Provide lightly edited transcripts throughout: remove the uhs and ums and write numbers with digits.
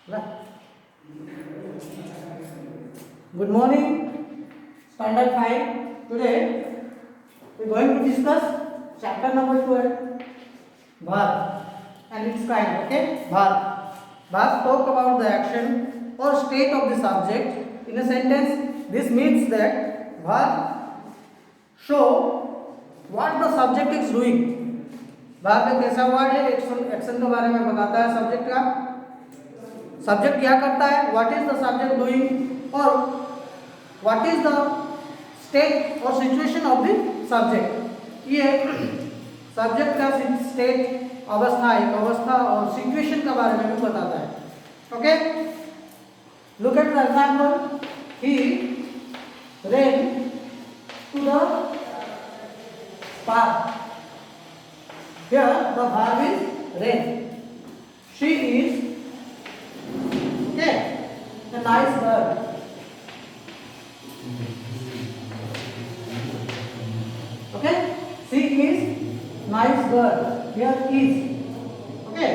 Good morning, Standard 5. Today we are going to discuss chapter number 12, verb and its kind. Okay, verb. Verbs talk about the action or state of the subject in a sentence. This means that verb show what the subject is doing. verb एक ऐसा word है action के बारे में बताता है subject का. Subject क्या करता है, what is the subject doing और व्हाट इज द स्टेट और सिचुएशन ऑफ द सब्जेक्ट. ये सब्जेक्ट का स्टेट अवस्था, एक अवस्था और सिचुएशन के बारे में भी बताता है. Okay, look at the example. He ran to the park. Here the verb is ran. She is a nice girl. Okay, she is nice girl. Here is. Okay,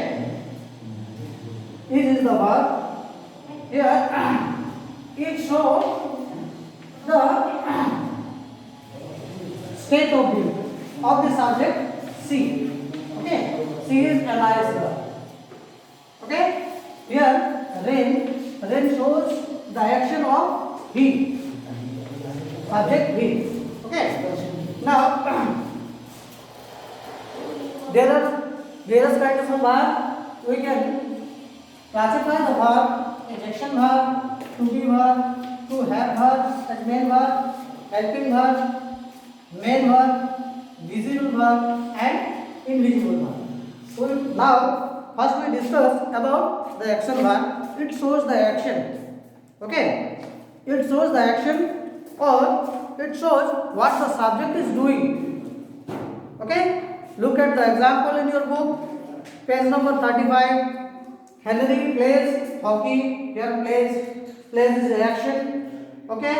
is the verb. Here it shows the state of the subject she. Okay, she is a nice girl. Okay, here rain shows the action of he, subject he. Okay, now there are various kinds of verb. We can classify the verb as action verb, to be verb, to have verb, as main verb, helping verb, main verb, visible verb and invisible verb. So now first we discuss about the action verb. It shows the action. Okay, it shows the action or it shows what the subject is doing. Okay, look at the example in your book, page number 35. Henry plays hockey. Here plays is action. Okay,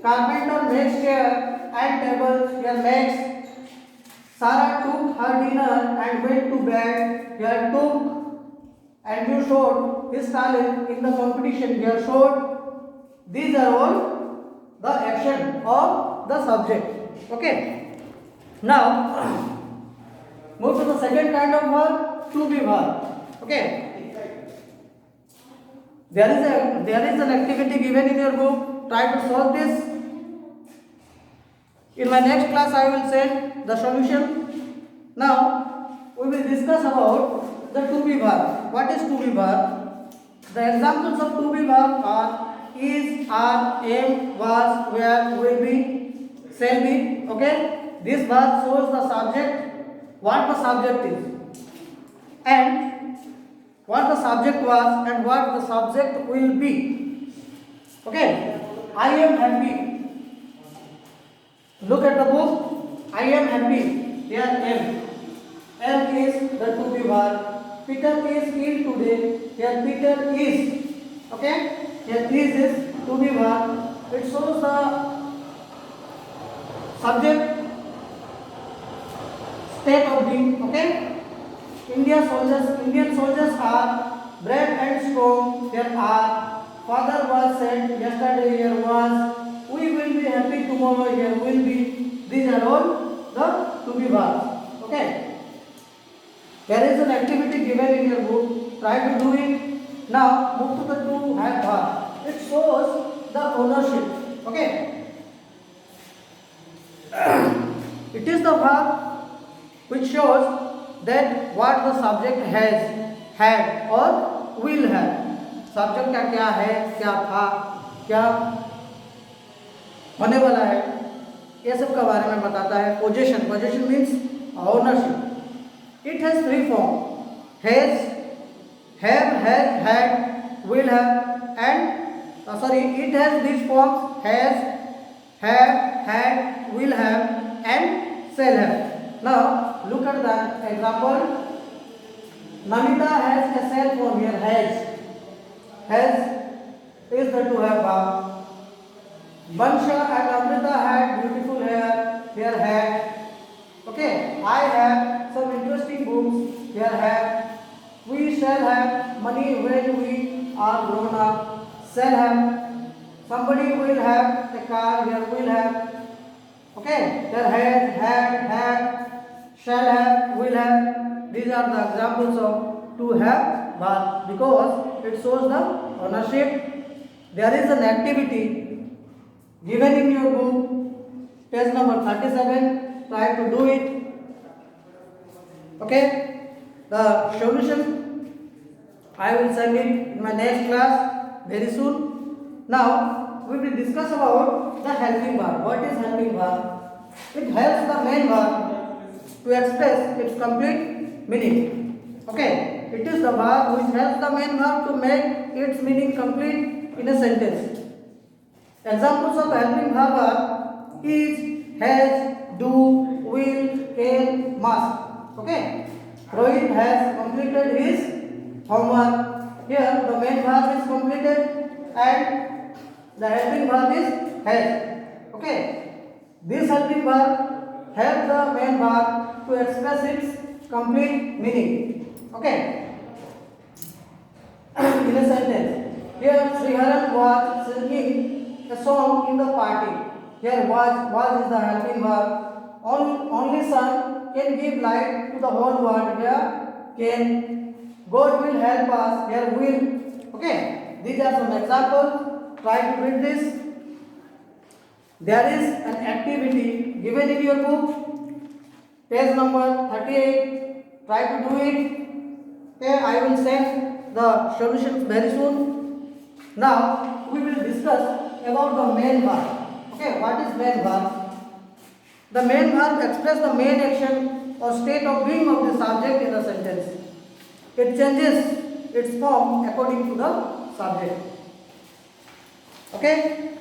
carpenter makes chair and tables. Here makes. Sarah took her dinner and went to bed. Here took. And you showed his talent in the competition. Here showed. These are all the action of the subject. Okay. Now move to the second kind of verb, to be verb. Okay. There is an activity given in your book. Try to solve this. In my next class I will send the solution. Now we will discuss about the to be verb. What is to be verb? The examples of to be verb are is, are, am, was, were, will be, shall be. Okay, this verb shows the subject, what the subject is, and what the subject was, and what the subject will be. Okay, I am happy. Look at the book. I am happy. There am. Am is the to be verb. Peter is ill today. Here Peter is. Okay. Here is to be verb. It shows the subject state of being. Okay. Indian soldiers are brave and strong. There are. Father was said yesterday. Here was. We will be happy tomorrow. Here will be. These are all the to be verbs. Okay. There is an activity given in your book. Try to do it. Now move to the to have verb. It shows the ownership. Okay. It is the verb which shows that what the subject has, had or will have. Subject का क्या है, क्या था, क्या होने वाला है, ये सब के बारे में बताता है. Possession means ownership. It has three forms: has, have, has, had, will have, and it has these forms: has, have, had, will have, and shall have. Now look at the example. Namita has a cell phone. Here has is the to have verb. Bansha and Amrita had beautiful hair. Here had. Okay, I have some interesting books. Here have. We shall have money when we are grown up. Shall have. Somebody will have a car. Here will have. Okay. There has, had, shall have, will have. These are the examples of to have verb because it shows the ownership. There is an activity given in your book, page number 37. Try to do it. Okay. The solution I will send it in my next class very soon. Now we will discuss about the helping verb. What is helping verb? It helps the main verb to express its complete meaning. Okay. It is the verb which helps the main verb to make its meaning complete in a sentence. Examples of helping verb are is, has, do, will, can, must. Okay. Rohit has completed his homework. Here the main verb is completed and the helping verb is has. Okay. This helping verb helps the main verb to express its complete meaning. Okay. In a sentence. Here Sriharan was singing a song in the party. Here was is the helping verb. Only sun can give light to the whole world. Here can. God will help us. Here will. Okay. These are some examples. Try to read this. There is an activity given in your book. Page number 38. Try to do it. Okay. I will send the solutions very soon. Now we will discuss about the main verb. Okay. What is main verb? The main verb expresses the main action or state of being of the subject in the sentence. It changes its form according to the subject. Okay?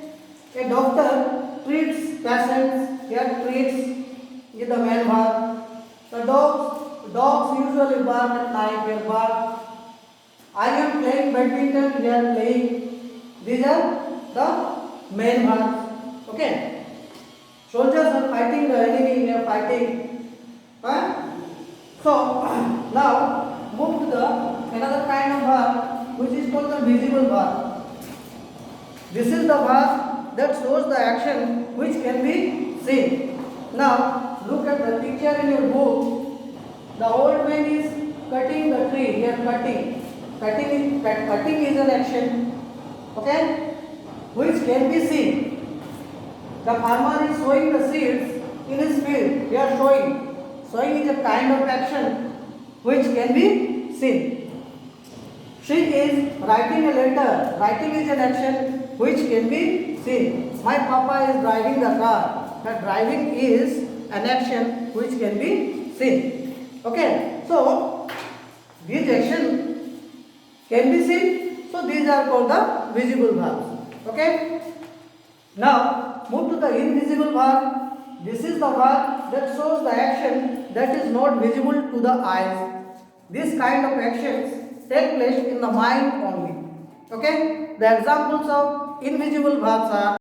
A doctor treats patients. Here treats is the main verb. The dogs usually bark at night. Here bark. I am playing badminton. Here playing. These are the main verbs. Okay? Soldiers are fighting the enemy, they are fighting. So, now move to the another kind of verb which is called the visible verb. This is the verb that shows the action which can be seen. Now, look at the picture in your book. The old man is cutting the tree. Here cutting. Cutting is an action. Okay? Which can be seen. The farmer is sowing the seeds in his field. They are sowing. Sowing is a kind of action which can be seen. She is writing a letter. Writing is an action which can be seen. My papa is driving the car. The driving is an action which can be seen. Okay. So, these actions can be seen. So, these are called the visible verbs. Okay. Now, move to the invisible verb. This is the verb that shows the action that is not visible to the eyes. This kind of actions take place in the mind only. Okay? The examples of invisible verbs are